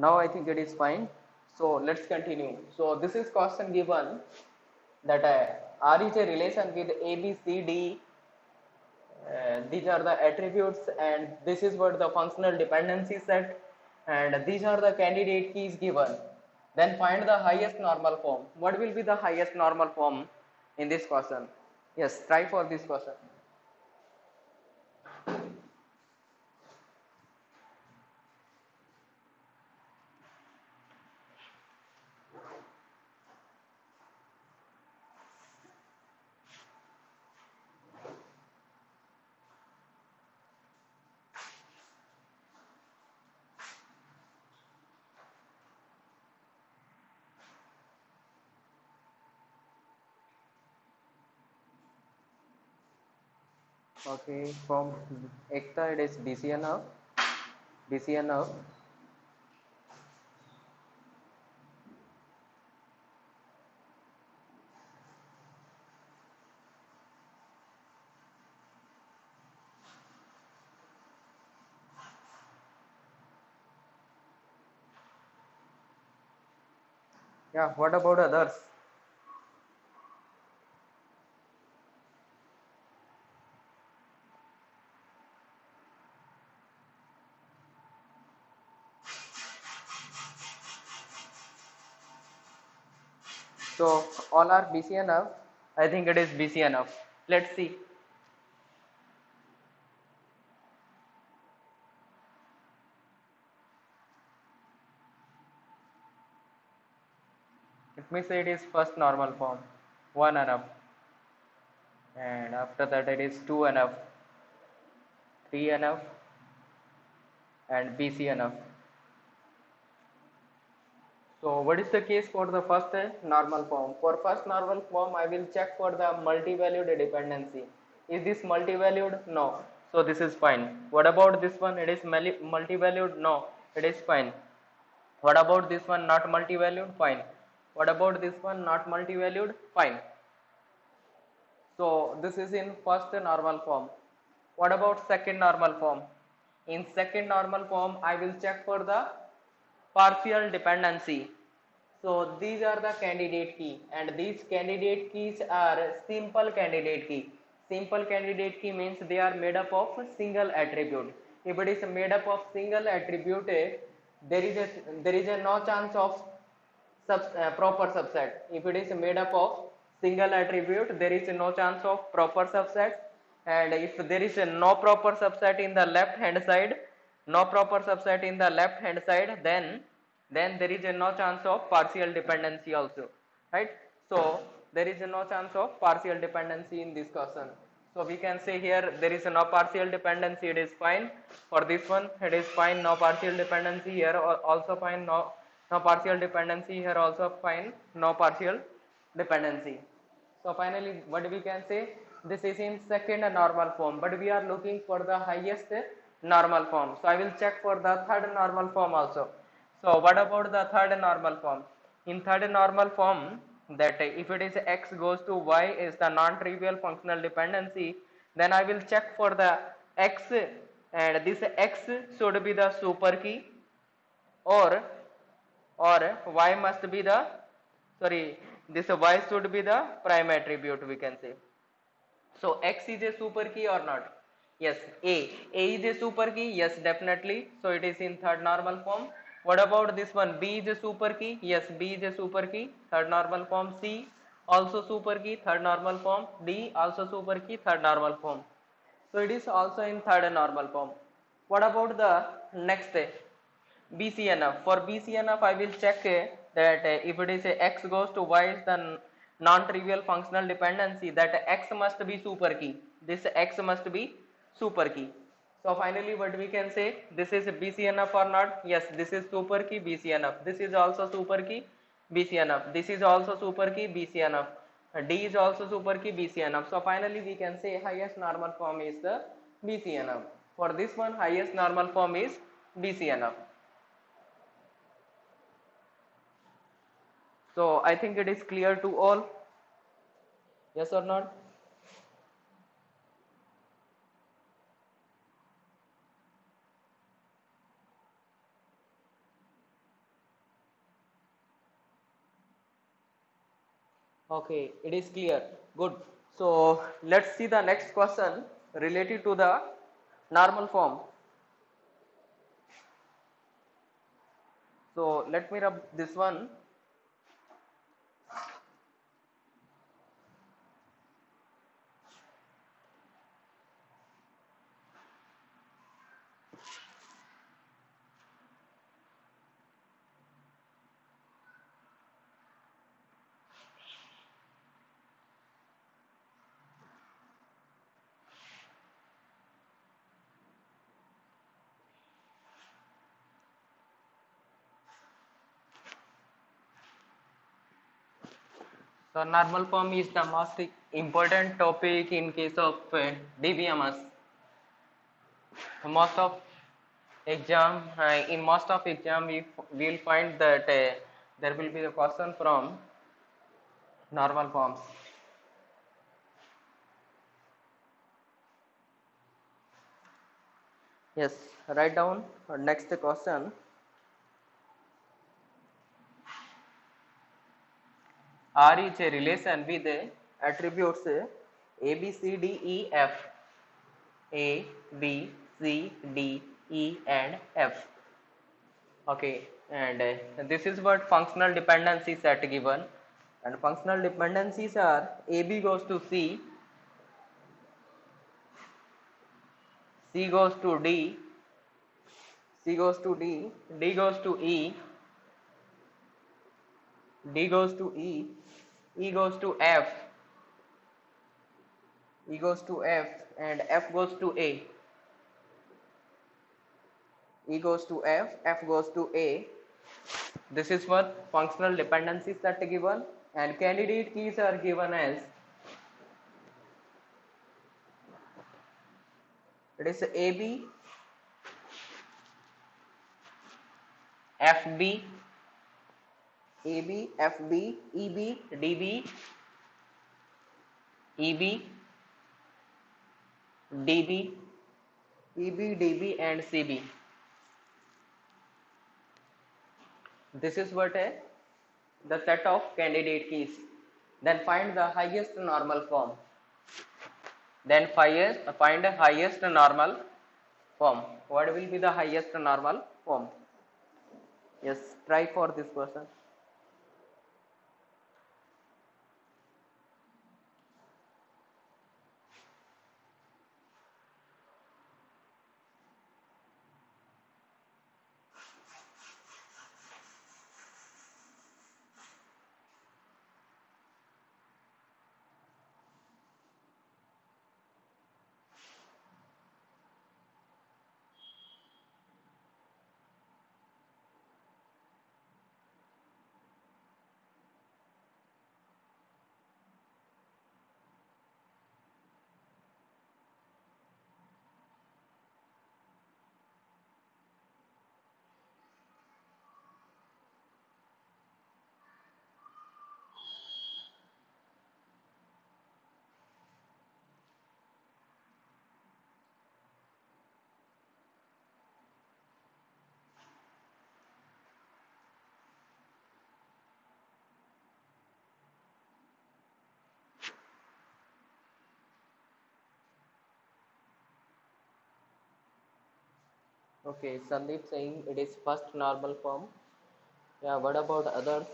Now I think it is fine. So let's continue. So this is question given that R is a relation with A, B, C, D. These are the attributes, and this is what the functional dependency set, and these are the candidate keys given. Then find the highest normal form. What will be the highest normal form in this question? Yes, try for this question. Okay, from Ekta it is BCNF. BCNF. Yeah, what about others? So all are BCNF. I think it is BCNF. Let's see. Let me say it is first normal form, 1 NF, and after that it is 2 NF, 3 NF, and BCNF. So what is the case for the first normal form? For first normal form, I will check for the multi-valued dependency. Is this multi-valued? No. So this is fine. What about this one? It is multi-valued? No. It is fine. What about this one? Not multi-valued? Fine. What about this one? Not multi-valued? Fine. So this is in first normal form. What about second normal form? In second normal form, I will check for the partial dependency. So these are the candidate key, and these candidate keys are simple candidate key. Simple candidate key means they are made up of single attribute. If it is made up of single attribute, there is a no chance of proper subset. If it is made up of single attribute, there is no chance of proper subset, and if there is no proper subset in the left hand side, no proper subset in the left hand side, then there is no chance of partial dependency also, right? So there is no chance of partial dependency in this question. So we can say here there is no partial dependency, it is fine. For this one it is fine, no partial dependency, here also fine, no partial dependency, here also fine, no partial dependency. So finally what we can say, this is in second normal form, but we are looking for the highest normal form. So I will check for the third normal form also. So what about the third normal form? In third normal form, that if it is x goes to y is the non-trivial functional dependency, then I will check for the x, and this x should be the super key, or y must be the, sorry, this y should be the prime attribute, we can say. So x is a super key or not? Yes. A is a super key, yes, definitely. So it is in third normal form. What about this one? B is a super key, yes, B is a super key, third normal form. C also super key, third normal form. D also super key, third normal form. So it is also in third normal form. What about the next BCNF? For BCNF, I will check that if it is a x goes to y is the non-trivial functional dependency, that x must be super key. This x must be super key. So finally, what we can say, this is BCNF or not? Yes, this is super key BCNF. This is also super key BCNF. This is also super key BCNF. D is also super key BCNF. So finally, we can say highest normal form is the BCNF. For this one, highest normal form is BCNF. So I think it is clear to all. Yes or not? Okay, it is clear. Good. So let's see the next question related to the normal form. So let me rub this one. So normal form is the most important topic in case of DBMS. Most of in most of exam we will find that there will be a question from normal forms. Yes, write down next question. R is a relation with attributes A, B, C, D, E, F. A, B, C, D, E and F. Okay, and this is what functional dependencies set given, and functional dependencies are AB goes to C goes to D, C goes to D, D goes to E, D goes to E goes to F, E goes to F, and F goes to A. E goes to F goes to A. This is what functional dependencies that are given, and candidate keys are given as it is AB, FB, AB, FB, EB, DB, EB, DB, EB, DB, and CB. This is what the set of candidate keys. Then find the highest normal form. Then find the highest normal form. What will be the highest normal form? Yes, try for this person. Okay, Sandeep saying it is first normal form. Yeah, what about others?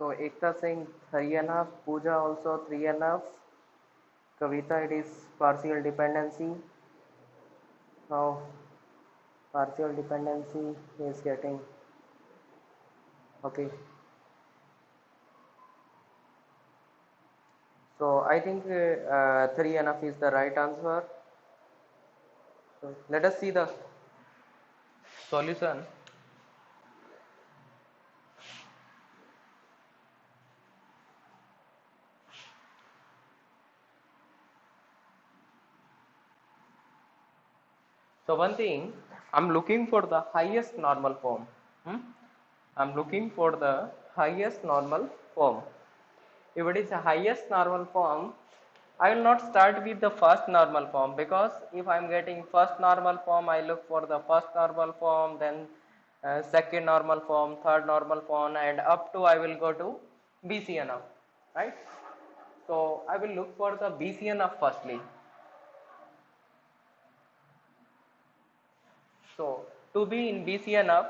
So Ekta Singh 3.5, Pooja also 3.5, Kavita it is partial dependency. Now partial dependency is getting okay. So I think 3.5 is the right answer. So let us see the solution. So one thing, I'm looking for the highest normal form. Hmm? I'm looking for the highest normal form. If it is the highest normal form, I will not start with the first normal form, because if I am getting first normal form, I look for the first normal form, then second normal form, third normal form, and up to I will go to BCNF, right? So I will look for the BCNF firstly. So to be in BCNF,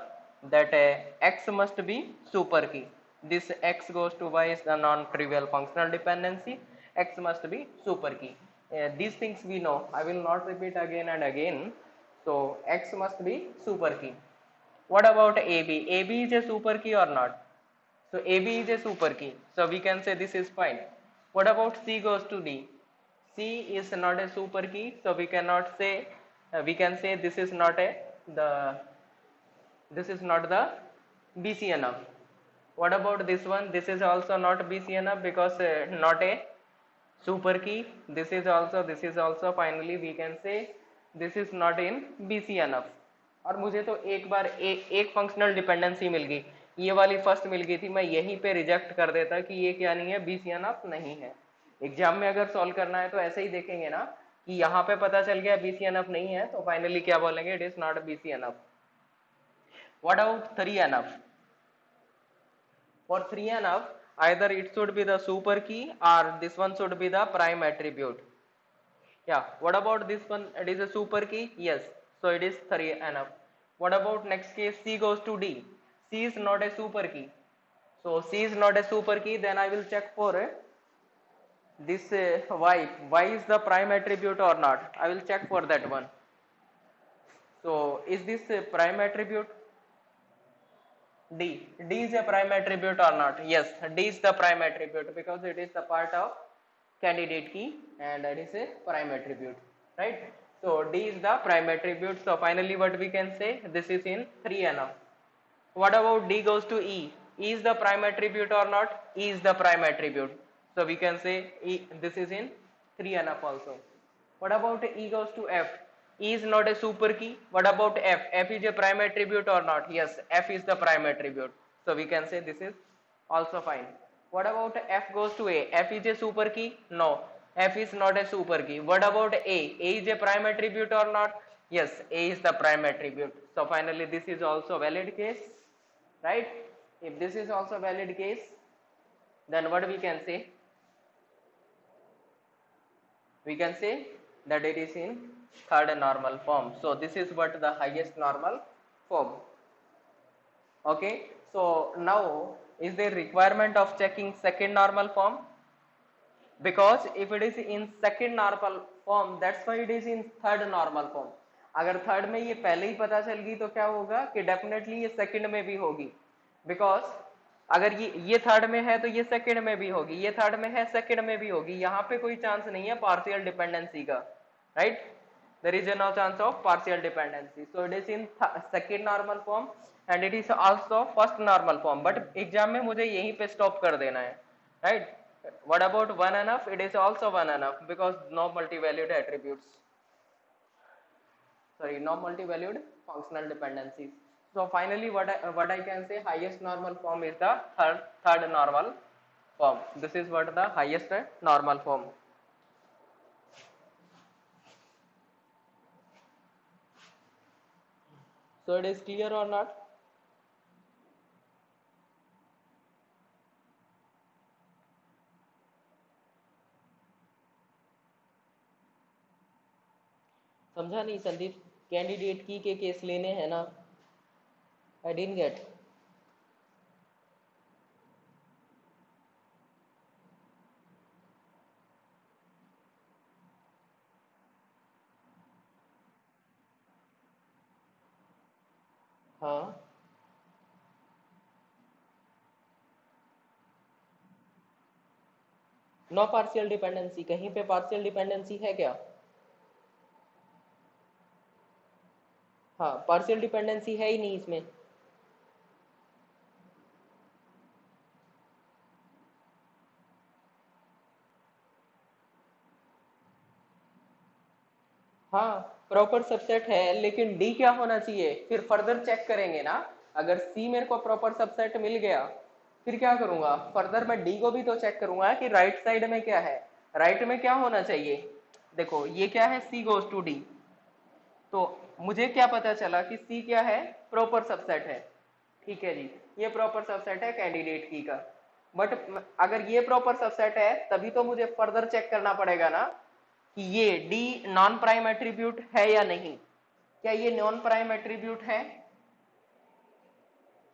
that X must be super key. This X goes to Y is the non-trivial functional dependency. X must be super key. These things we know. I will not repeat again and again. So X must be super key. What about AB? AB is a super key or not? So AB is a super key. So we can say this is fine. What about C goes to D? C is not a super key. So we cannot say, we can say this is not a the this is not the BCNF. What about this one? This is also not BCNF because not a super key. This is also finally we can say this is not in BCNF. और मुझे तो एक बार एक functional dependency मिल गई, ये वाली first मिल गई थी, मैं यहीं पे रिजेक्ट कर देता कि ये क्या नहीं है, BCNF नहीं है. एग्जाम में अगर सॉल्व करना है तो ऐसे ही देखेंगे ना कि यहाँ पे पता चल गया BCNF नहीं है, तो फाइनली क्या बोलेंगे, it is not BCNF. What about 3NF? For 3NF, either it should be the super key or this one should be the prime attribute. Yeah, what about this one? It is a super key? Yes, so it is 3NF. What about next case? C goes to D. C is not a super key. So C is not a super key, then I will check for this Y. Y is the prime attribute or not? I will check for that one. So is this a prime attribute? D. D is a prime attribute or not? Yes, D is the prime attribute because it is the part of candidate key and it is a prime attribute, right? So D is the prime attribute. So finally what we can say, this is in 3NF. What about D goes to E? E is the prime attribute or not? E is the prime attribute. So we can say E, this is in 3NF also. What about E goes to F? E is not a super key. What about F? F is a prime attribute or not? Yes, F is the prime attribute. So we can say this is also fine. What about F goes to A? F is a super key? No, F is not a super key. What about A? A is a prime attribute or not? Yes, A is the prime attribute. So finally this is also valid case, right? If this is also valid case, then what we can say? We can say that it is in third normal form. So this is what the highest normal form. Okay, so now is there requirement of checking second normal form? Because if it is in second normal form, that's why it is in third normal form. अगर third में ये पहले ही पता चल गई तो क्या होगा कि डेफिनेटली ये सेकंड में भी होगी, बिकॉज अगर ये थर्ड में है तो ये सेकंड में भी होगी, ये थर्ड में है सेकंड में भी होगी, यहाँ पे कोई चांस नहीं है पार्शियल डिपेंडेंसी का, right? there is no chance of partial dependency, so it is in second normal form and it is also first normal form, but exam में मुझे यहीं पे स्टॉप कर देना है, right? What about 1NF? It is also 1NF because no multi-valued attributes, sorry, no multi-valued functional dependencies. So finally what I can say, highest normal form is the third normal form. This is what the highest normal form. So it is clear or not? समझा नहीं Sandeep? Candidate की के case लेने हैं ना? I didn't get. हाँ, no partial dependency, कहीं पे पार्शियल डिपेंडेंसी है क्या? हाँ, पार्शियल डिपेंडेंसी है ही नहीं इसमें। हाँ, प्रॉपर सबसेट है, लेकिन डी क्या होना चाहिए, फिर फर्दर चेक करेंगे ना। अगर सी मेरे को प्रॉपर सबसेट मिल गया, फिर क्या करूंगा, फर्दर मैं डी को भी तो चेक करूंगा कि राइट साइड में क्या है, राइट में क्या होना चाहिए। देखो ये क्या है, सी गोज टू डी, तो मुझे क्या पता चला कि सी क्या है, प्रॉपर सबसेट है। ठीक है जी, ये प्रॉपर सबसेट है कैंडिडेट की का। बट अगर ये प्रॉपर सबसेट है, तभी तो मुझे फर्दर चेक करना पड़ेगा ना कि ये डी नॉन प्राइम एट्रीब्यूट है या नहीं। क्या ये नॉन प्राइम एट्रीब्यूट है?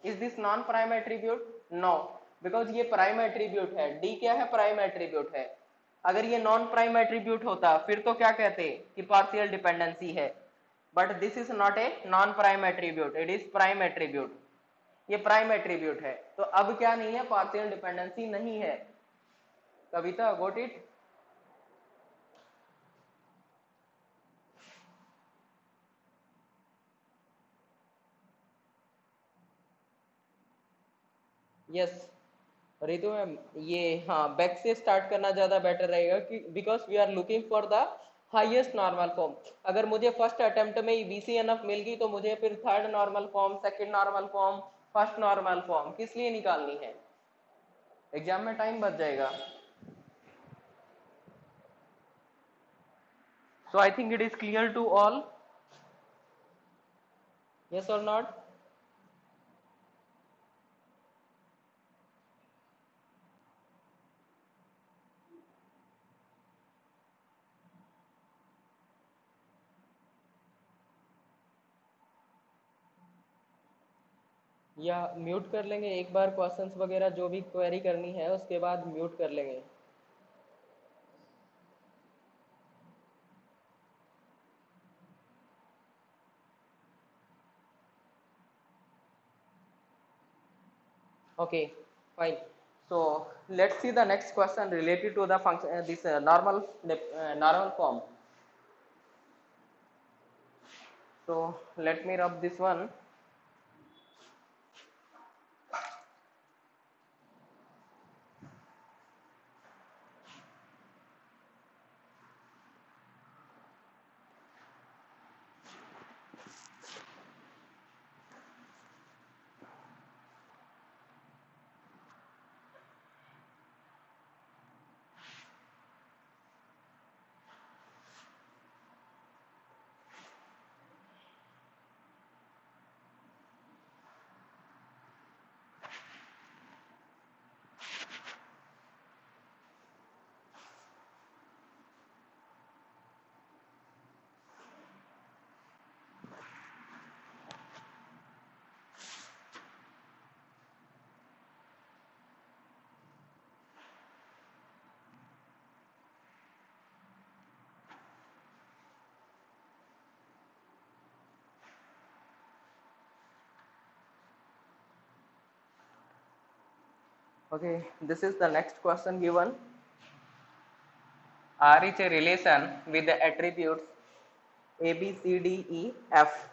Is this non prime attribute? No, because ये प्राइम एट्रीब्यूट है। डी क्या है, प्राइम एट्रीब्यूट है। अगर ये नॉन प्राइम एट्रीब्यूट होता फिर तो क्या कहते कि पार्शियल डिपेंडेंसी है। But this is not a non prime attribute, it is prime attribute. ये प्राइम एट्रीब्यूट है, तो अब क्या नहीं है, पार्शियल डिपेंडेंसी नहीं है। Kavita, got it? Yes Ritu ma'am, ये हाँ बैक से स्टार्ट करना ज्यादा बेटर रहेगा कि because we are looking for the highest normal form. अगर मुझे फर्स्ट अटेम्प्ट में ही BCNF मिल गई तो मुझे फिर third normal form, second normal form, first normal form किस लिए निकालनी है, एग्जाम में टाइम बच जाएगा। So I think it is clear to all, yes और नॉट? या म्यूट कर लेंगे एक बार, क्वेश्चंस वगैरह जो भी क्वेरी करनी है उसके बाद म्यूट कर लेंगे। Okay, fine. So let's see the next question related to the function, this normal form. So let me rub this one. Okay, this is the next question given. R is a relation with the attributes A, B, C, D, E, F.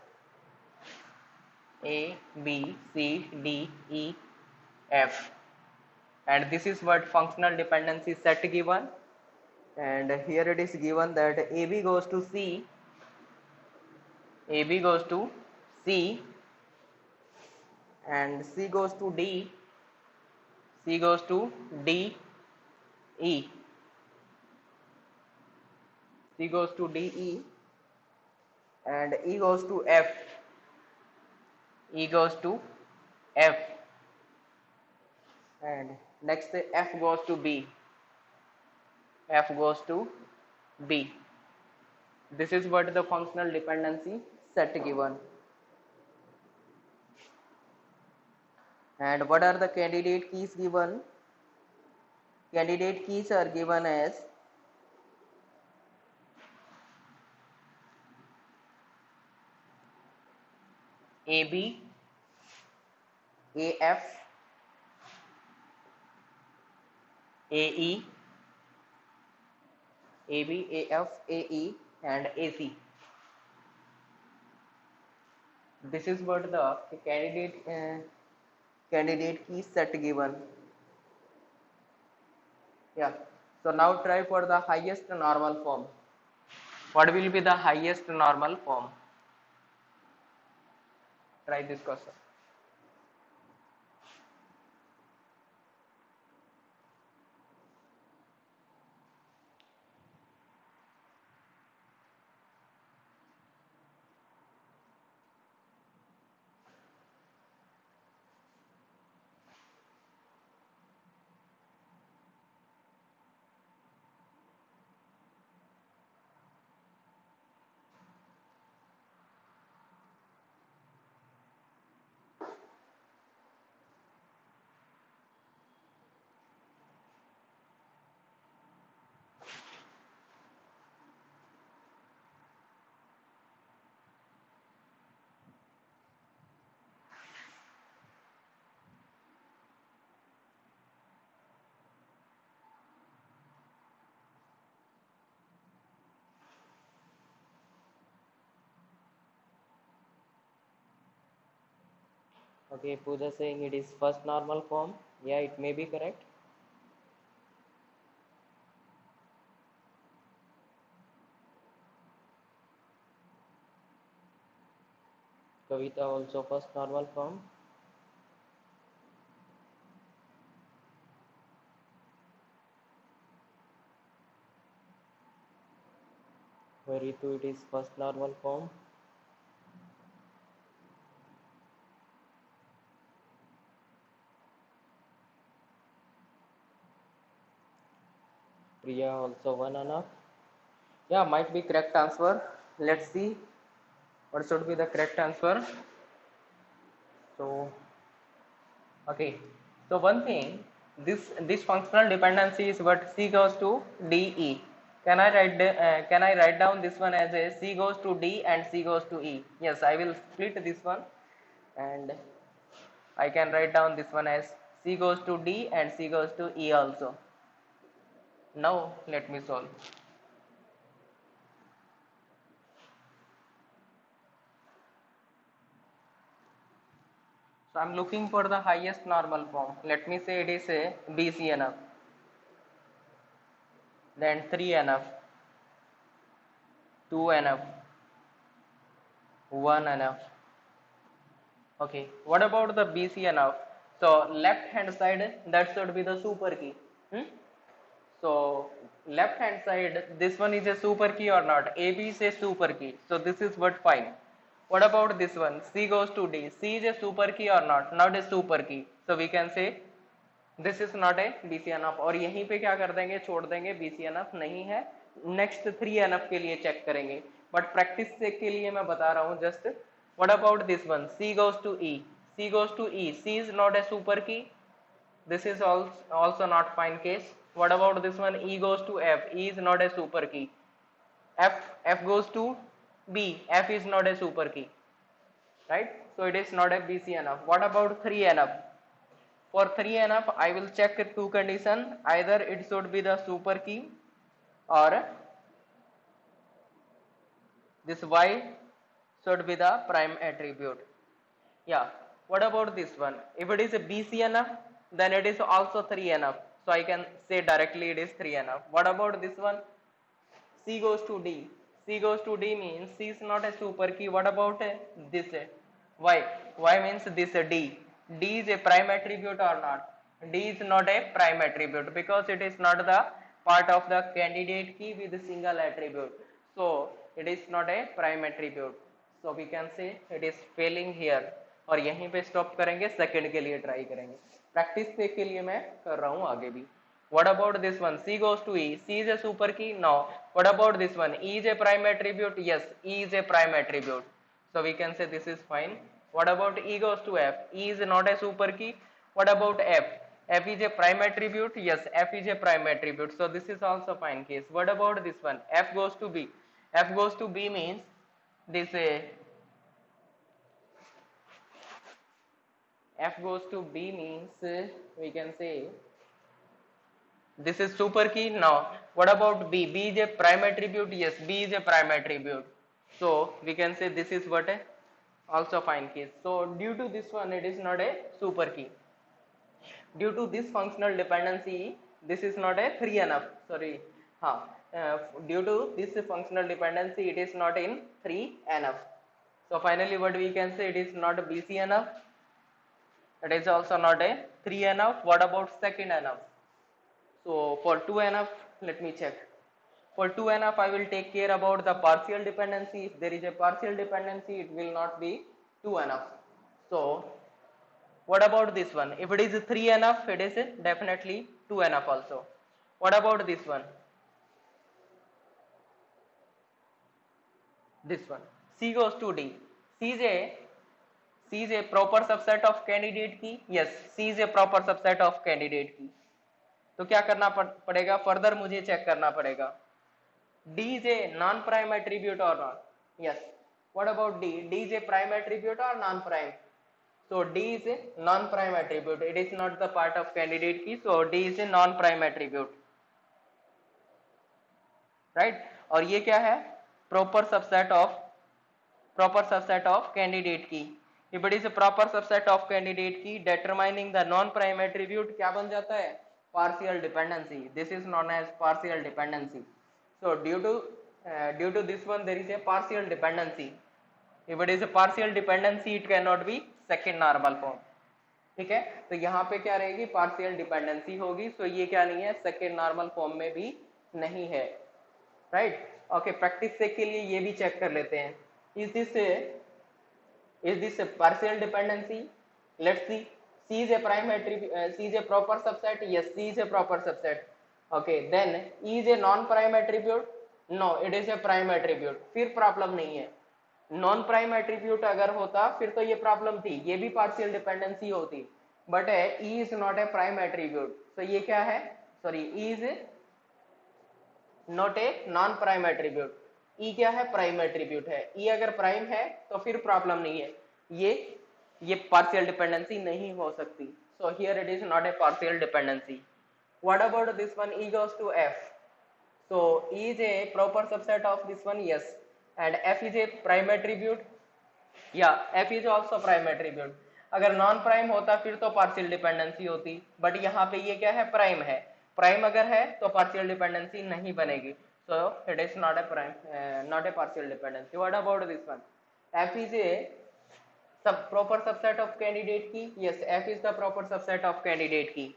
A, B, C, D, E, F. And this is what functional dependency set given. And here it is given that AB goes to C, AB goes to C, and C goes to D, C goes to D, E, C goes to D, E, and E goes to F, E goes to F, and next F goes to B, F goes to B. This is what the functional dependency set given. And what are the candidate keys given? Candidate keys are given as AB, AF, AE, AB, AF, AE and AC. This is what the candidate key set given. Yeah. So now try for the highest normal form. What will be the highest normal form? Try this question. Okay, Pooja saying it is first normal form. Yeah, it may be correct. Kavita also first normal form. Ritu, it is first normal form. Priya also one enough. Yeah, might be correct answer. Let's see what should be the correct answer. So okay, so one thing, this functional dependency is what C goes to D E. Can I write down this one as a C goes to D and C goes to E? Yes, I will split this one and I can write down this one as C goes to D and C goes to E also. Now let me solve. So I'm looking for the highest normal form. Let me say it is a BCNF, then 3NF, 2NF, 1NF. Okay, what about the BCNF? So left hand side, that should be the super key. Hmm? So left hand side, this one is a super key or not? AB is a super key. So this is what fine. What about this one? C goes to D. C is a super key or not? Not a super key. So we can say this is not A BCNF और यहीं पे क्या कर देंगे, छोड़ देंगे, BCNF नहीं है, नेक्स्ट 3NF के लिए चेक करेंगे. बट प्रैक्टिस के लिए मैं बता रहा हूँ just. What about this one? C goes to E. C goes to E. C is not a super key. This is also not fine case. What about this one? E goes to F. E is not a super key. F goes to B. F is not a super key, right? So it is not a BCNF. What about 3NF? For 3NF, I will check two condition. Either it should be the super key or this Y should be the prime attribute. Yeah. What about this one? If it is a BCNF, then it is also 3NF. So I can say directly it is 3NF. What about this one? C goes to D. C goes to D means C is not a super key. What about this Y? Y means this D. D is a prime attribute or not? D is not a prime attribute because it is not the part of the candidate key with a single attribute. So it is not a prime attribute. So we can say it is failing here. और यहीं पे stop करेंगे, second के लिए try करेंगे. Practice के लिए मैं कर रहा हूँ आगे भी. What about this one? C goes to E. C is a super key? No. What about this one? E is a prime attribute? Yes, E is a prime attribute. So we can say this is fine. What about E goes to F? E is not a super key. What about F? F is a prime attribute? Yes, F is a prime attribute. So this is also fine case. What about this one? F goes to B. F goes to B means this F goes to B means we can say this is super key. Now what about B? B is a prime attribute. Yes, B is a prime attribute. So we can say this is what a also fine case. So due to this one it is not a super key. Due to this functional dependency this is not a 3NF. Sorry. Due to this functional dependency it is not in 3NF. So finally what we can say, it is not a BCNF. It is also not a 3NF. What about second NF? So for 2NF, let me check. For 2NF, I will take care about the partial dependency. If there is a partial dependency, it will not be 2NF. So what about this one? If it is 3NF, it is definitely 2NF also. What about this one? This one. C goes to D. C is a proper subset of candidate की. Yes, C is a proper subset of candidate की. तो क्या करना पड़ेगा? Further मुझे check करना पड़ेगा. D is a non-prime attribute or not? Yes. What about D? D is a prime attribute or non-prime? So D is a non-prime attribute. It is not the part of candidate key. So D is a non-prime attribute. Right? और ये क्या है? Proper subset of candidate key. If it is a proper subset of candidate key, determining the non-prime attribute क्या बन जाता है? Partial dependency. This is known as partial dependency. So due to this one there is a partial dependency. If it is a partial dependency, it cannot be second normal form. ठीक है, तो यहाँ पे क्या रहेगी? पार्शियल डिपेंडेंसी होगी. सो ये क्या नहीं है? सेकेंड नॉर्मल फॉर्म में भी नहीं है. राइट. ओके, प्रैक्टिस से के लिए ये भी चेक कर लेते हैं. Is this a partial dependency? Let's see. C is a prime attribute. C is a proper subset. Yes, C is a proper subset. Okay, then E is a non-prime attribute. No, it is a prime attribute. फिर problem नहीं है. Non prime attribute अगर होता फिर तो ये problem थी, ये भी पार्शियल डिपेंडेंसी होती. But E is not a prime attribute. तो ये क्या है? Sorry, E is not a non prime attribute. E क्या है? प्राइम एट्रीब्यूट है. ई अगर प्राइम है तो फिर प्रॉब्लम नहीं है, ये पार्शियल डिपेंडेंसी नहीं हो सकती. So here it is not a partial dependency. What about this one? E goes to F. So E is a proper subset of this one. Yes. And F is a prime attribute. Yeah, F is also prime attribute. अगर non prime होता फिर तो partial dependency होती, but यहाँ पे ये क्या है? प्राइम है. प्राइम अगर है तो पार्शियल डिपेंडेंसी नहीं बनेगी. सो it is not a prime, not a partial dependency. What about this one? F is a proper subset of candidate key. Yes, F is the proper subset of candidate key.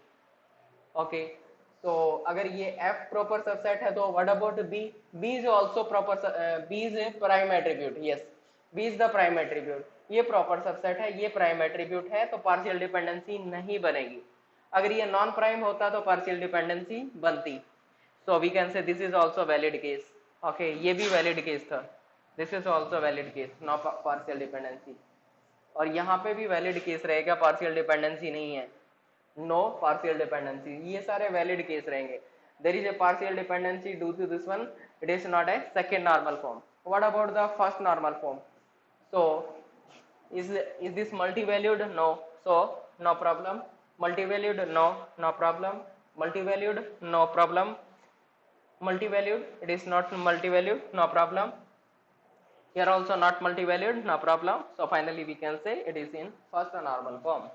Okay. तो अगर ये F proper subset है तो what about B? B is also proper. B is a prime attribute. Yes, B is the prime attribute. ये proper subset है, ये prime attribute है, तो partial dependency नहीं बनेगी. अगर ये non prime होता तो partial dependency बनती. So we can say this is also valid case. Okay, ये भी valid case था. This is also valid case, no partial dependency. और यहाँ पे भी valid case रहेगा, partial dependency नहीं है. No partial dependency. ये सारे वैलिड केस रहेंगे. There is a partial dependency due to this one, it is not a second normal form. What about the first normal form? So is this multi valued? No. So no problem. Multi valued? No, no problem. Multi valued? No problem. Multi valued? It is not multi valued, no problem. Here also not multi-valued, no problem. So finally we can say it is in first normal form.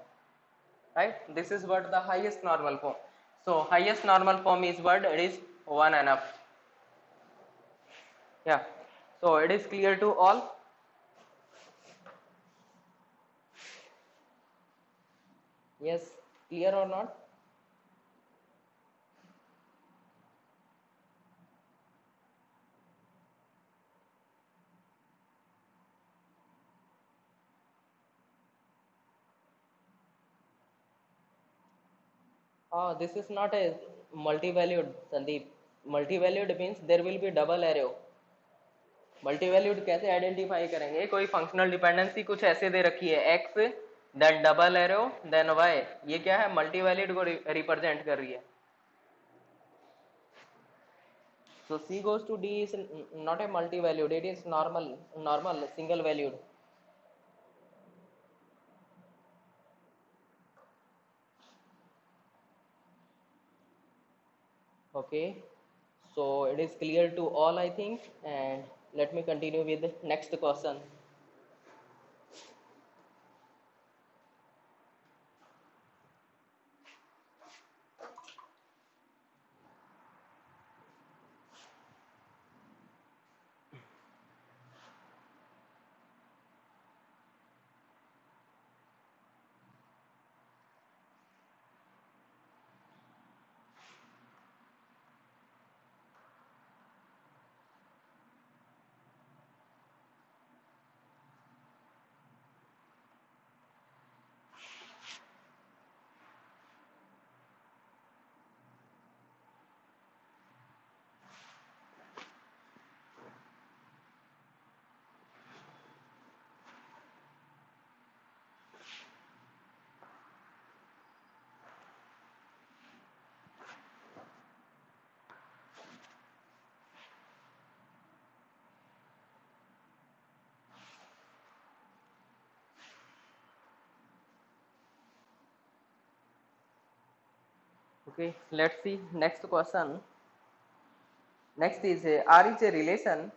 Right, this is what the highest normal form. So highest normal form is what? It is 1NF. Yeah, so it is clear to all. Yes, clear or not? This is not a multi-valued, Sandeep. Multi-valued means there will be double arrow. Multivalued कैसे identify करेंगे? कोई functional dependency कुछ ऐसे दे रखी है, X then double arrow then Y. ये क्या है? मल्टीवैल्यूड को रिप्रेजेंट कर रही है. So C goes to D is not a multi-valued, it is normal single valued. Okay, so it is clear to all, I think, and let me continue with the next question. Okay, let's see next question. Next is R is a relation.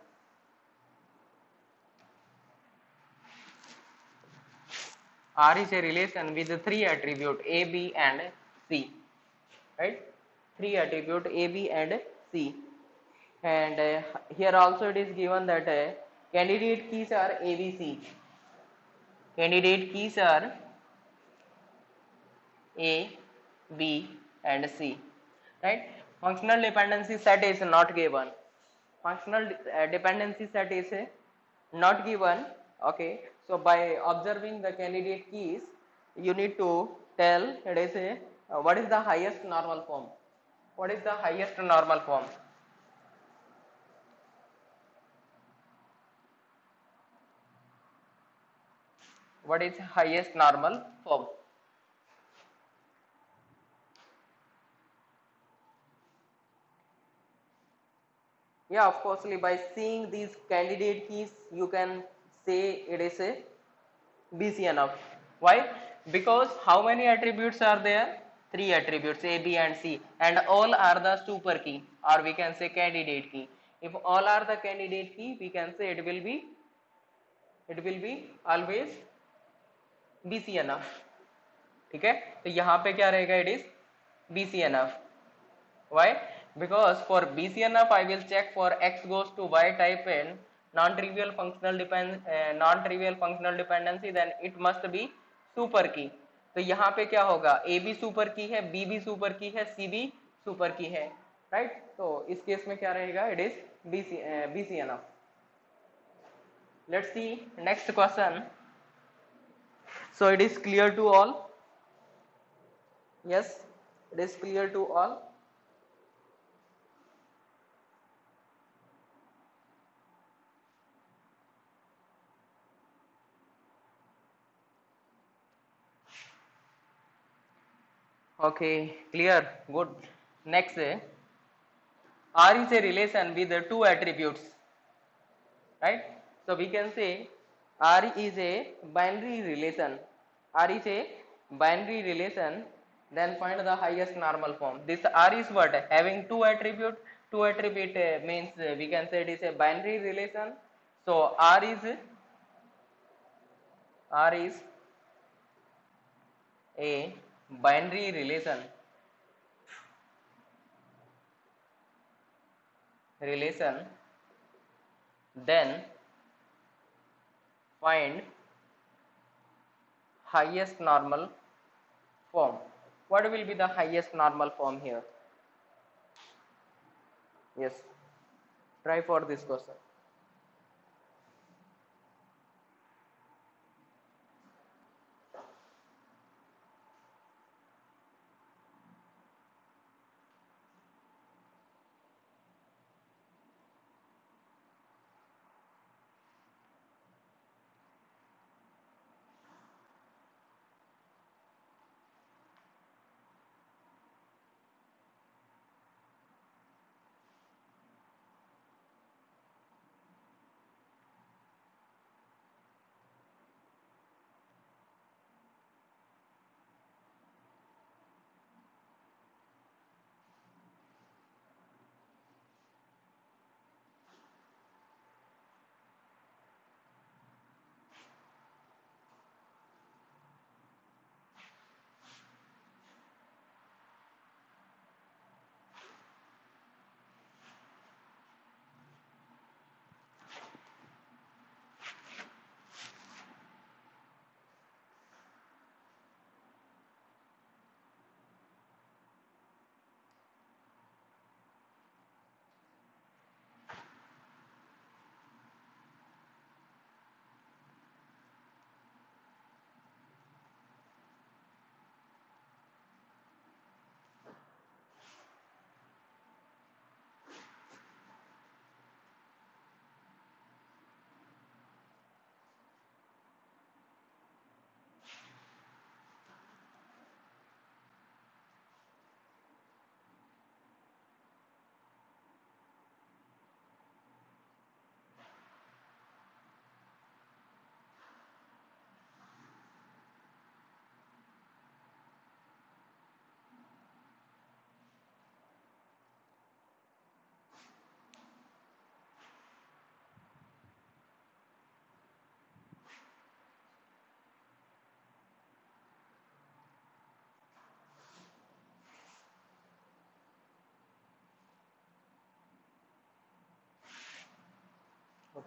R is a relation with three attribute A, B, and C. Right? Three attribute A, B, and C. And here also it is given that candidate keys are A, B, C. Candidate keys are A, B, and C. Right? Functional dependency set is not given. Functional dependency set is not given. Okay, so by observing the candidate keys, you need to tell it is what is the highest normal form. What is the highest normal form? What is highest normal form? Yeah, of course, by seeing these candidate keys, you can say it is a BCNF. Why? Because how many attributes are there? Three attributes A, B, and C, and all are the super key, or we can say candidate key. If all are the candidate key, we can say it will be always BCNF. ठीक है, तो यहाँ पे क्या रहेगा? It is BCNF. Why? Because for BCNF I will check for X goes to Y type and non-trivial functional dependency, then it must be super key. तो यहाँ पे क्या होगा? A भी सुपर की है, B भी सुपर की है, C भी सुपर की है, राइट? तो इस केस में क्या रहेगा? It is BCNF. Let's see next question. So it is clear to all? Yes, it is clear to all. Okay, clear. Good. Next, R is a relation with two attributes, right? So we can say R is a binary relation. R is a binary relation. Then find the highest normal form. This R is what? Having two attribute. Two attribute means we can say it is a binary relation. So R is a binary relation. Then find highest normal form. What will be the highest normal form here? Yes, try for this question.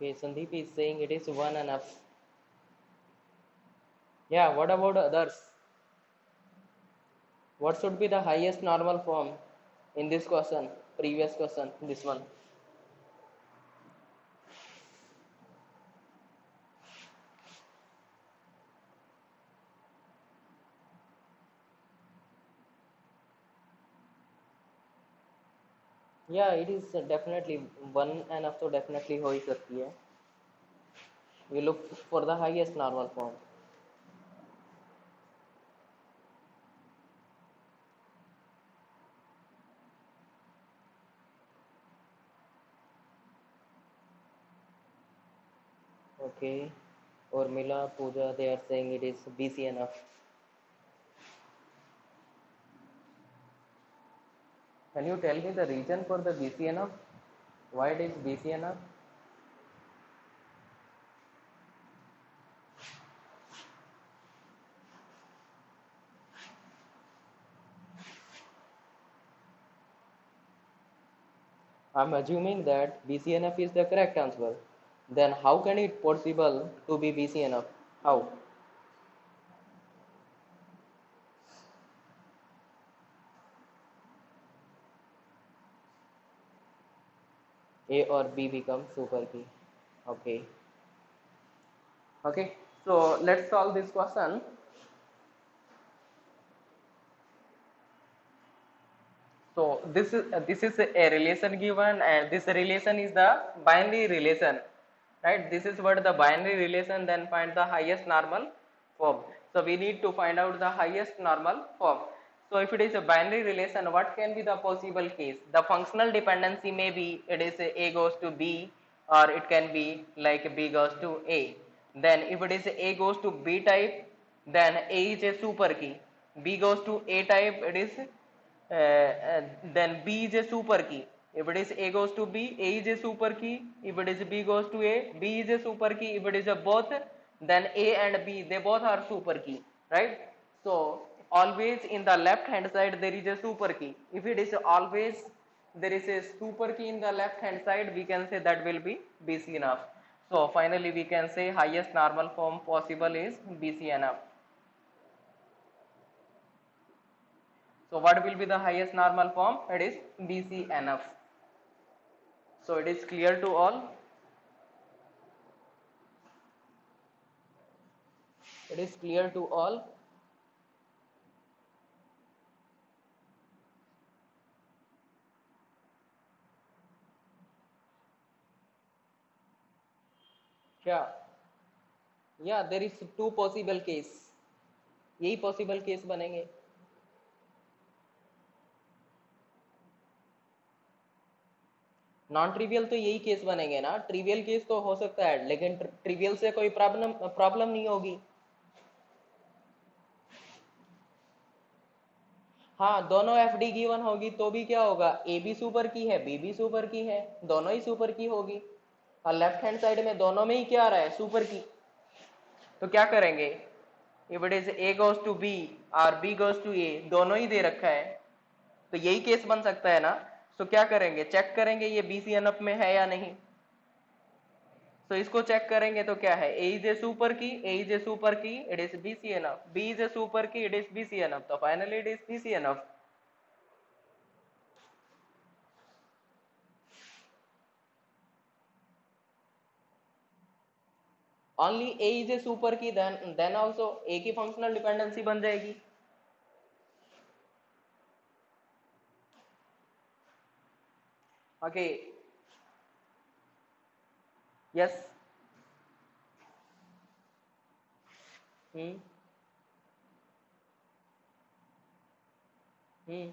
Okay, Sandeep is saying it is 1 enough. Yeah, what about others? What should be the highest normal form in this question? Previous question, this one. Yeah, it is definitely 1 enough तो definitely हो ही सकती है. We look for the highest normal form. Okay. Urmila, Pooja, they are saying it is BCNF. Can you tell me the reason for the BCNF? Why it is BCNF? I'm assuming that BCNF is the correct answer. Then how can it possible to be BCNF? How? A or B become super key. Okay. Okay. So let's solve this question. So this is a relation given, and this relation is the binary relation, right? This is what the binary relation. Then find the highest normal form. So we need to find out the highest normal form. So if it is a binary relation, what can be the possible case? The functional dependency may be it is A goes to B, or it can be like B goes to A. Then if it is A goes to B type, then A is a super key. B goes to A type, it is then B is a super key. If it is A goes to B, A is a super key. If it is B goes to A, B is a super key. If it is a both, then A and B, they both are super key, right? So always in the left hand side there is a super key. If it is always there is a super key in the left hand side, we can say that will be BCNF. So finally we can say highest normal form possible is BCNF. So what will be the highest normal form? It is BCNF. So it is clear to all. It is clear to all. Yeah. Yeah, there is two possible case. यही possible case बनेंगे. Non trivial तो यही case बनेंगे ना. Trivial case तो हो सकता है, लेकिन ट्रिवियल से कोई प्रॉब्लम नहीं होगी. हाँ, दोनों एफ डी गिवन होगी तो भी क्या होगा? ए भी सुपर की है, बी भी सुपर की है, दोनों ही सुपर की होगी. और लेफ्ट हैंड साइड में दोनों में ही क्या आ रहा है? सुपर की. तो क्या करेंगे? If it is A goes to B और बी गोज टू ए, दोनों ही दे रखा है, तो यही केस बन सकता है ना. तो क्या करेंगे? चेक करेंगे ये बीसीएनएफ में है या नहीं. तो इसको चेक करेंगे तो क्या है? ए is a super key, A is a super key, it is BCNF. B is a super key, it is BCNF. तो finally it is BCNF. Only A is a super key, then also A की functional dependency बन जाएगी. Okay. Yes. Hmm. Hmm.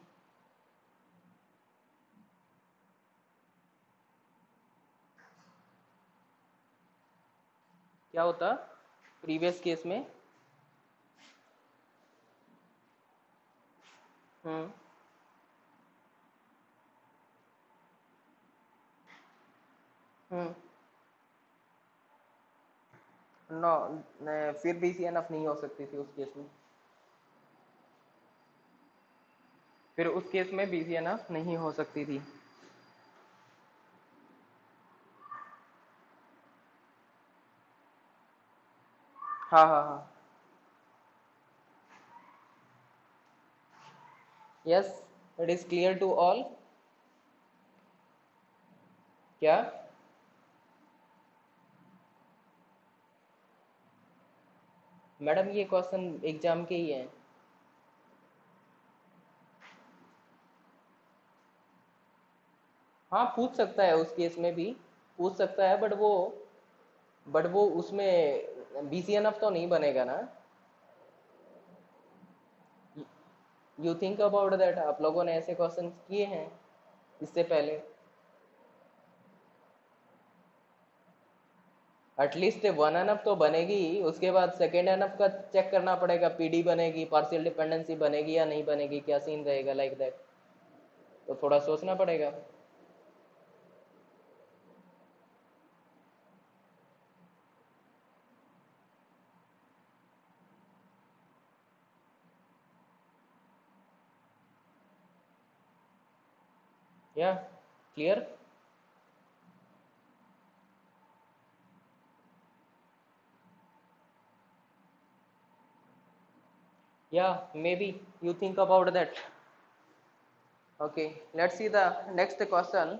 क्या होता previous case में? हम्म. हम्म. No, फिर भी CNF नहीं हो सकती थी उस केस में. फिर उस केस में बीसीएनएफ नहीं हो सकती थी. हाँ हाँ हाँ. Yes, it is clear to all. क्या? मैडम ये क्वेश्चन एग्जाम के ही है. हाँ पूछ सकता है, उस केस में भी पूछ सकता है, बट वो उसमें BCNF तो नहीं बनेगा ना. You think about that. आप लोगों ने ऐसे क्वेश्चन किए हैं इससे पहले? एटलीस्ट 1NF तो बनेगी ही, उसके बाद सेकेंड NF का चेक करना पड़ेगा. PD बनेगी, पार्शियल डिपेंडेंसी बनेगी या नहीं बनेगी, क्या सीन रहेगा, लाइक दैट. तो थोड़ा सोचना पड़ेगा. या क्लियर. या may be you think about that. Okay, let's see the next question.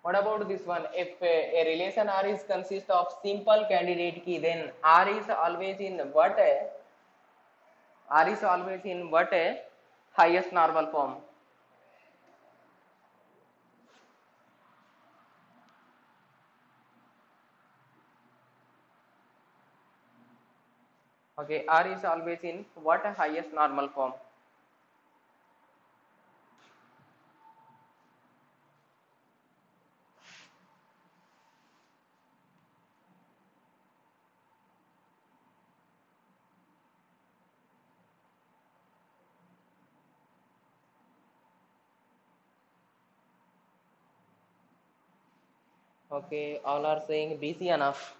What about this one? If a relation R is consist of simple candidate key, then R is always in what? R is always in what? Highest normal form. Okay, R is always in what? Highest normal form. Okay, all are saying BC enough.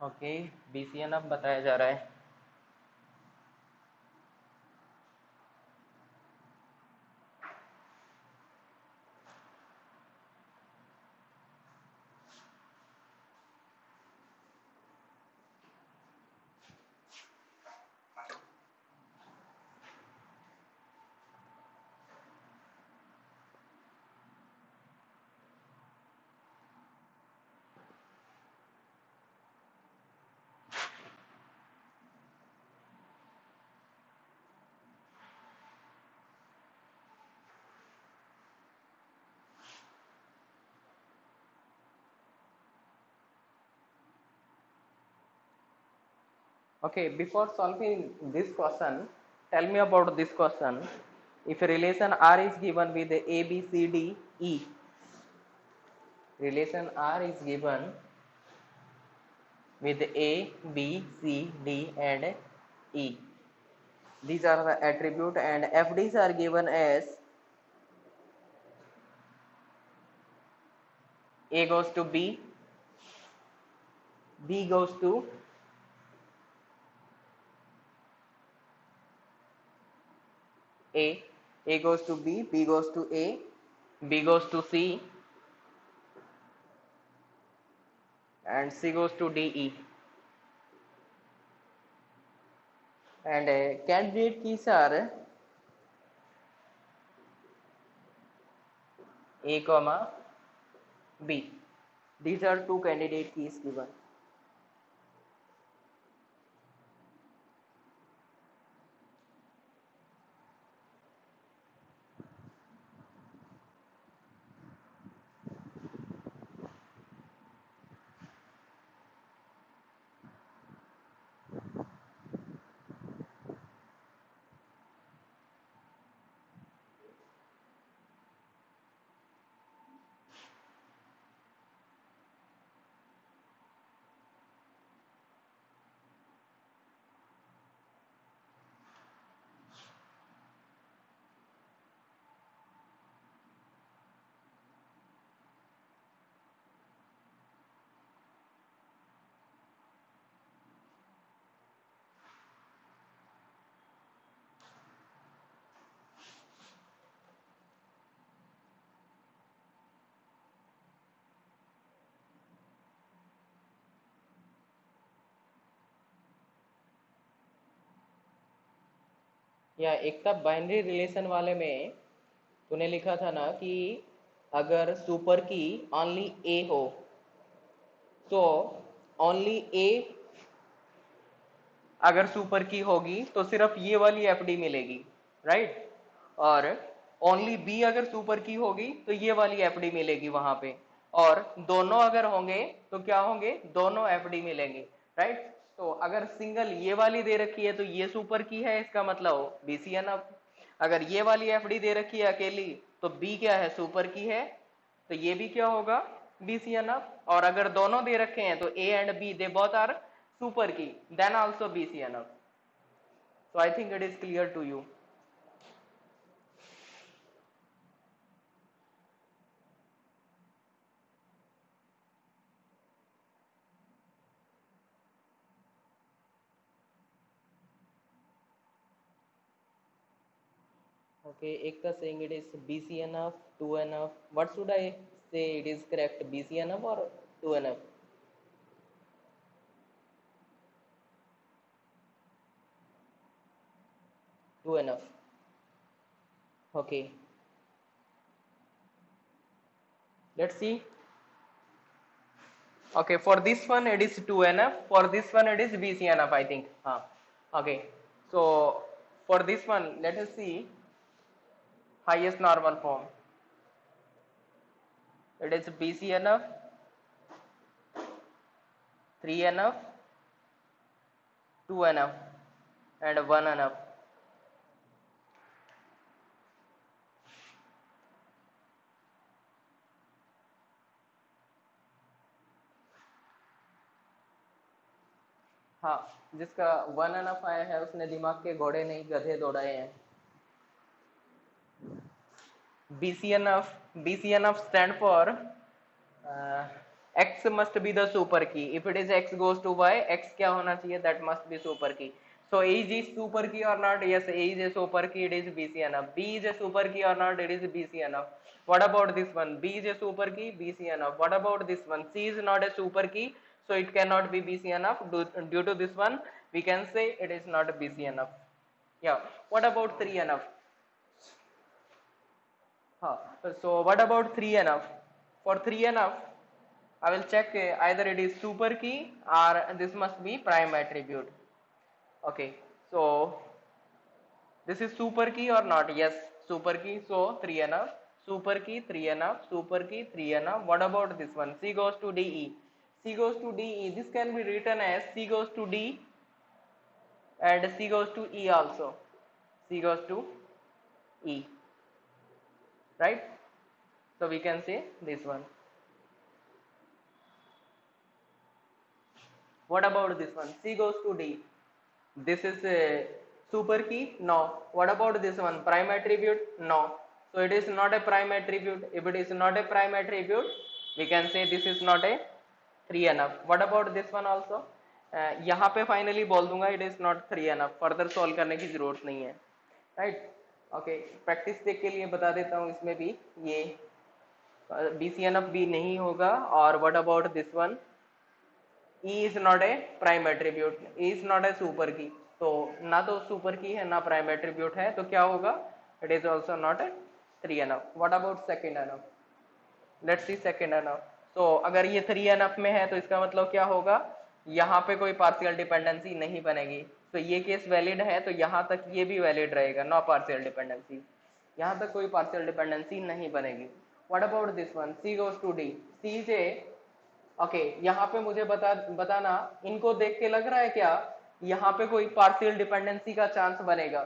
Okay, BCNF बताया जा रहा है. Okay, before solving this question, tell me about this question. If a relation R is given with A, B, C, D, E, relation R is given with A, B, C, D and E. These are the attribute and FDs are given as A goes to B, B goes to A, A goes to B, B goes to A, B goes to C and C goes to D, E. And candidate keys are A comma B. These are two candidate keys given. या एक था binary relation वाले में तूने लिखा था ना कि अगर सुपर की ओनली ए हो तो ओनली ए, अगर सुपर की होगी तो सिर्फ ये वाली एफडी मिलेगी, राइट। और ओनली बी अगर सुपर की होगी तो ये वाली एफडी मिलेगी वहां पे। और दोनों अगर होंगे तो क्या होंगे, दोनों एफडी मिलेंगे, राइट। तो अगर सिंगल ये वाली दे रखी है तो ये सुपर की है, इसका मतलब बीसीएनएफ। अगर ये वाली एफडी दे रखी है अकेली तो बी क्या है, सुपर की है, तो ये भी क्या होगा, बीसीएनएफ। और अगर दोनों दे रखे हैं तो A and B they both are super key, then also BCNF. So I think it is clear to you. Okay, Ekta saying it is BCNF, 2NF. What should I say? It is correct, BCNF or 2NF? 2NF. Okay, let's see. Okay, for this one it is 2NF. For this one it is BCNF, I think. Okay, so for this one, let us see highest normal form. It is BCNF, 3NF, 2NF, and 1NF. हाँ, जिसका 1NF आया है उसने दिमाग के घोड़े नहीं गधे दौड़ाए हैं। BCNF, BCNF stand for X must be the super key. If it is X goes to Y, X क्या होना चाहिए? That must be super key. So A is super key or not? Yes, A is a super key. It is BCNF. B is a super key or not? It is BCNF. What about this one? B is a super key. BCNF. What about this one? C is not a super key, so it cannot be BCNF. Due to this one, we can say it is not BCNF. Yeah. What about 3NF? So what about 3NF? For 3NF, I will check either it is super key or this must be prime attribute. Okay, so this is super key or not? Yes, super key. So 3NF, super key 3NF, super key 3NF. What about this one? C goes to DE. C goes to DE. This can be written as C goes to D and C goes to E also. C goes to E, right? So we can say this one. What about this one? C goes to D. This is a super key? No. What about this one? Prime attribute? No. So it is not a prime attribute. If it is not a prime attribute, we can say this is not a 3NF. What about this one also? यहाँ पे finally बोल दूंगा it is not 3NF. Further solve करने की जरूरत नहीं है, right. Okay, practice देख के लिए बता देता हूँ, इसमें भी ये BCNF भी नहीं होगा। और what about this one? E is not a prime attribute, E is not a super key, तो ना तो super key है ना prime attribute है, तो क्या होगा? It is also not a 3NF. What about second NF? Let's see second NF. So अगर ये 3NF में है तो इसका मतलब क्या होगा? यहाँ पे कोई पार्शियल डिपेंडेंसी नहीं बनेगी, तो ये केस वैलिड है, तो यहाँ तक ये भी वैलिड रहेगा, नो पार्शियल डिपेंडेंसी। यहाँ तक कोई पार्शियल डिपेंडेंसी नहीं बनेगी। What about this one? C goes to D. C से ओके यहाँ पे मुझे बताना, इनको देख के लग रहा है क्या यहाँ पे कोई पार्शियल डिपेंडेंसी का चांस बनेगा?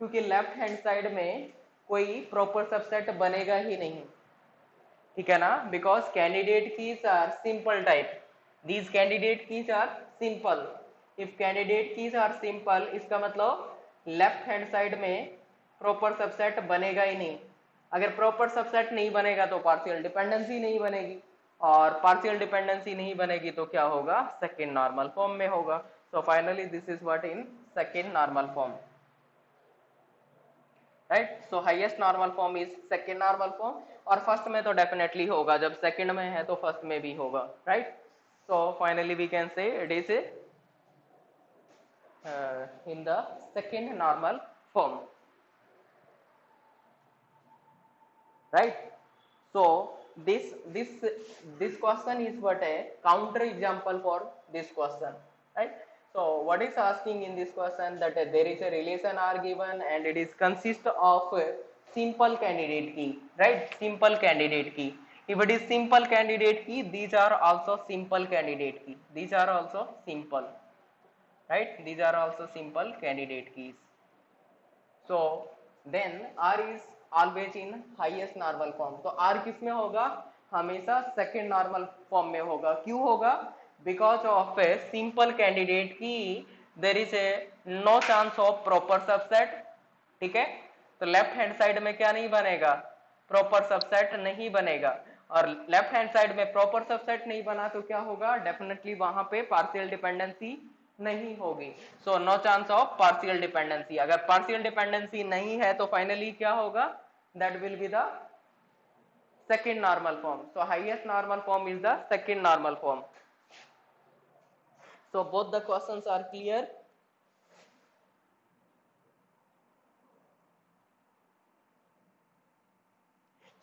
क्योंकि लेफ्ट हैंड साइड में कोई प्रॉपर सबसेट बनेगा ही नहीं, ठीक है ना, because candidate keys are simple type, these candidate keys are simple. If candidate keys are simple, इसका मतलब लेफ्ट हैंड साइड में प्रॉपर सबसेट बनेगा ही नहीं। अगर प्रॉपर सबसेट नहीं बनेगा तो पार्शियल डिपेंडेंसी नहीं बनेगी, और पार्शियल डिपेंडेंसी नहीं बनेगी तो क्या होगा? सेकेंड नॉर्मल फॉर्म में होगा। So finally this is what in second normal form, right. So highest normal form is second normal form, और फर्स्ट में तो डेफिनेटली होगा, जब सेकेंड में है तो फर्स्ट में भी होगा, right. So finally we can say it is in the second normal form, right? So this question is what a counter example for this question, right? So what is asking in this question that there is a relation R given and it is consist of a simple candidate key, right? Simple candidate key. If it is simple candidate key, these are also simple candidate key, these are also simple, right? These are also simple candidate keys. So then R is always in highest normal form. तो R किस में होगा? हमेशा second normal form में होगा. क्यों होगा? Because of a simple candidate key there is a no chance of proper subset. ठीक है, तो लेफ्ट हैंड साइड में क्या नहीं बनेगा? प्रॉपर सबसेट नहीं बनेगा. और लेफ्ट हैंड साइड में प्रॉपर सबसेट नहीं बना तो क्या होगा? डेफिनेटली वहां पे पार्शियल डिपेंडेंसी नहीं होगी. So no chance of partial dependency. अगर पार्शियल डिपेंडेंसी नहीं है तो फाइनली क्या होगा? That will be the second normal form. So highest normal form is the second normal form. So both the questions are clear.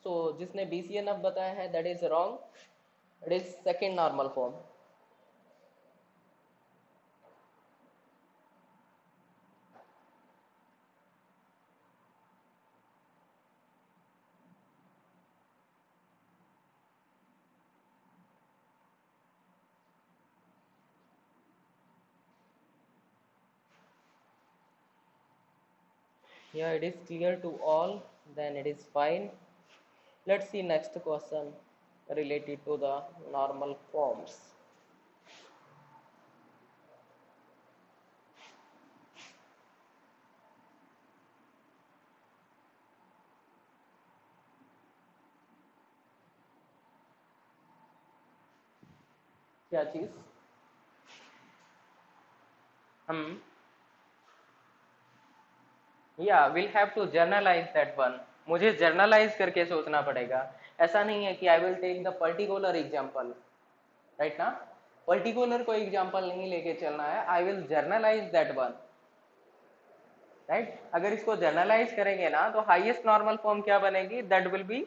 So जिसने BCNF बताया है that is wrong. It is second normal form. Yeah, it is clear to all. Then it is fine. Let's see next question related to the normal forms. क्या चीज? हम या will have to generalise that one. मुझे generalise करके सोचना पड़ेगा. ऐसा नहीं है कि I will take the particular example, right ना? पर्टिकुलर कोई एग्जांपल नहीं लेके चलना है. I will generalise that one, right? अगर इसको जर्नलाइज करेंगे ना तो हाईएस्ट नॉर्मल फॉर्म क्या बनेगी? That will be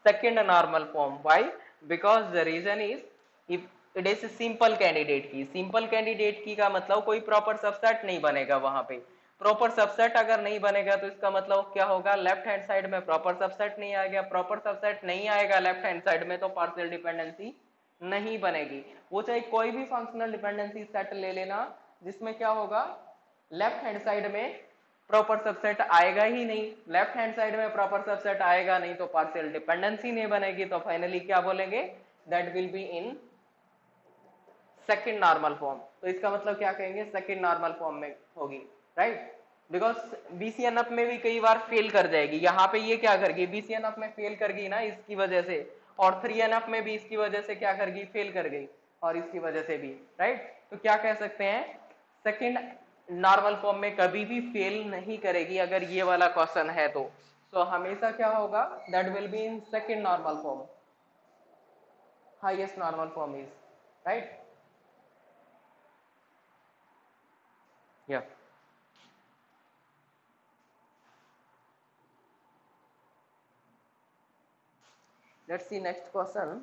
second normal form. Why? Because the reason is if it is simple candidate key. Simple candidate key का मतलब कोई प्रॉपर सबसेट नहीं बनेगा वहां पे. प्रॉपर सबसेट अगर नहीं बनेगा तो इसका मतलब क्या होगा? लेफ्ट हैंड साइड में प्रॉपर सबसेट नहीं आएगा. प्रॉपर सबसेट नहीं आएगा लेफ्ट हैंड साइड में तो पार्शियल डिपेंडेंसी नहीं बनेगी. वो चाहे कोई भी फंक्शनल डिपेंडेंसी सेट ले लेना जिसमें क्या होगा? लेफ्ट हैंड साइड में प्रॉपर सबसेट आएगा ही नहीं. लेफ्ट हैंड साइड में प्रॉपर सबसेट आएगा नहीं तो पार्शियल डिपेंडेंसी नहीं बनेगी. तो फाइनली क्या बोलेंगे? That will be in second normal form. तो इसका मतलब क्या कहेंगे? सेकेंड नॉर्मल फॉर्म में होगी, राइट? बिकॉज बीसीएनएफ में भी कई बार फेल कर जाएगी. यहाँ पे ये क्या कर गई? बीसीएनएफ में फेल कर गई ना इसकी वजह से. और 3NF में भी इसकी वजह से क्या कर गई? फेल कर गई. और इसकी वजह से भी, राइट? तो क्या कह सकते हैं? सेकेंड नॉर्मल फॉर्म में कभी भी फेल नहीं करेगी अगर ये वाला क्वेश्चन है तो. सो हमेशा क्या होगा? That will be in second normal form. Highest normal form is, right? या let's see next question.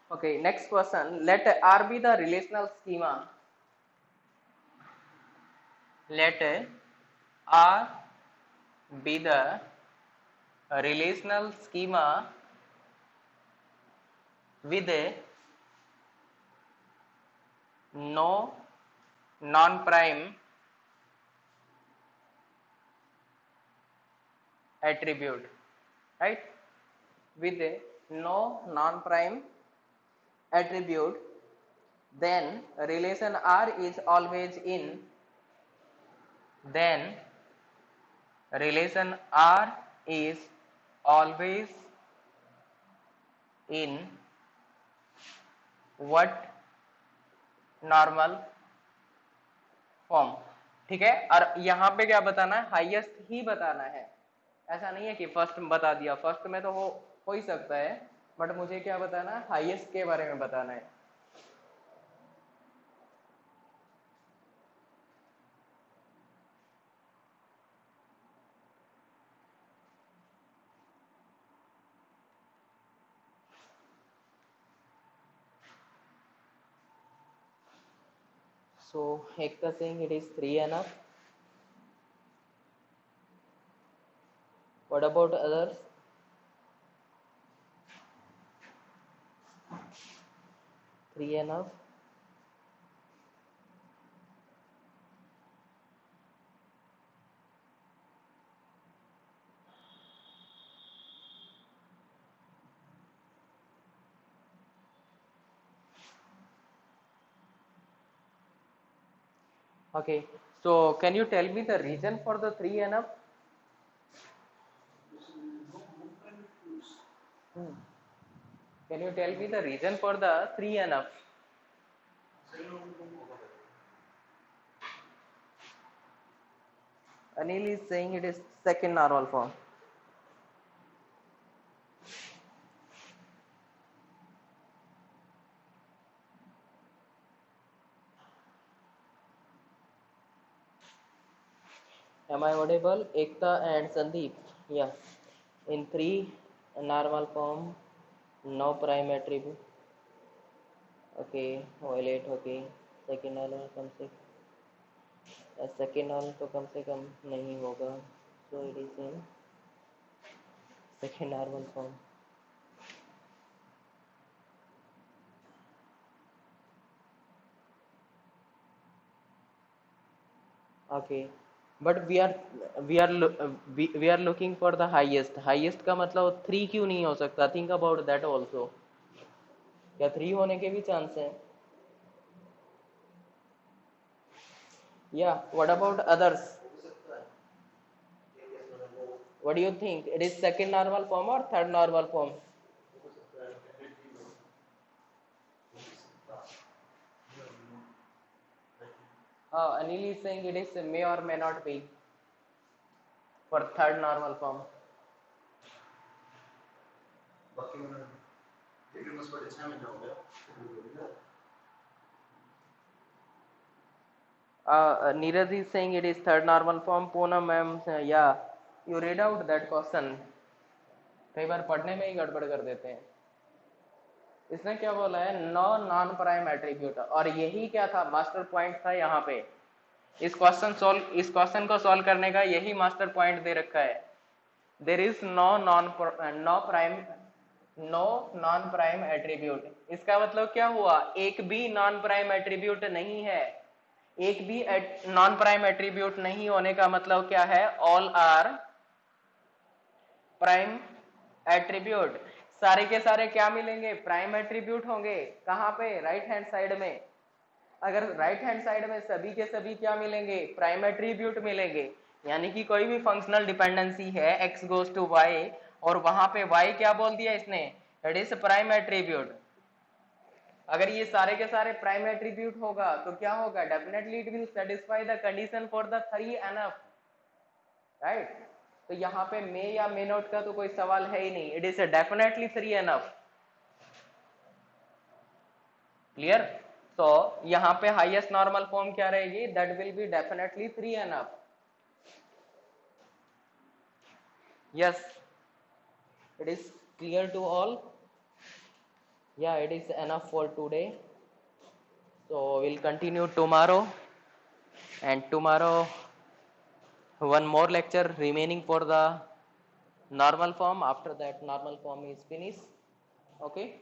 Okay, next question. Let R be the relational schema. let R be the relational schema with no non-prime attribute, right? With no non-prime attribute, then relation R is always in, then relation R is always in what normal form, ठीक है। और यहाँ पे क्या बताना है, highest ही बताना है, ऐसा नहीं है कि फर्स्ट में बता दिया, फर्स्ट में तो हो ही सकता है, बट मुझे क्या बताना है, हाईएस्ट के बारे में बताना है। So Ekta saying it is 3 enough. What about others? 3 enough. Okay, so can you tell me the reason for the 3 enough? Can you tell me the reason for the 3 enough? Anil is saying it is second normal form. Am I audible? Ekta and Sandeep. Yeah. In 3 normal form, no prime attribute. Okay, violet. Okay. Second normal second normal तो कम से कम नहीं होगा, so it is in second normal form. Okay, but we are looking for the highest. Highest का मतलब 3 क्यों नहीं हो सकता? Think about that also. क्या 3 होने के भी चांस है? या what about others? What do you think, it is second normal form और third normal form? Anil is saying it is may or may not be for third normal form. Neeraj is saying it is third normal form. Poonam ma'am, yeah, you read out that question. कई बार पढ़ने में ही गड़बड़ कर देते हैं। इसने क्या बोला है, नो नॉन प्राइम एट्रीब्यूट, और यही क्या था, मास्टर पॉइंट था यहाँ पे। इस क्वेश्चन को सॉल्व करने का यही मास्टर पॉइंट दे रखा है। There is no non prime attribute. इसका मतलब क्या हुआ, एक भी नॉन प्राइम एट्रीब्यूट नहीं है। एक भी नॉन प्राइम एट्रीब्यूट नहीं होने का मतलब क्या है, ऑल आर प्राइम एट्रीब्यूट। सारे के सारे क्या मिलेंगे, प्राइम एट्रीब्यूट होंगे। कहां पे, राइट हैंड साइड में। अगर राइट हैंड साइड में सभी के सभी क्या मिलेंगे, प्राइम एट्रीब्यूट मिलेंगे। यानी कि कोई भी फंक्शनल डिपेंडेंसी है x गोज टू y, और वहां पे y क्या बोल दिया इसने, इट इज प्राइम एट्रीब्यूट। अगर ये सारे के सारे प्राइम एट्रीब्यूट होगा तो क्या होगा, definitely it will satisfy the condition for the 3 enough, right. तो यहाँ पे मे या मे नॉट का तो कोई सवाल है ही नहीं, it is definitely 3 enough. Clear? तो यहाँ पे हाईएस्ट नॉर्मल फॉर्म क्या रहेगी, that will be definitely 3 enough. Yes, it is clear to all? Yeah, it is enough for today, so we'll continue tomorrow. and tomorrow one more lecture remaining for the normal form. After that normal form is finished. Okay.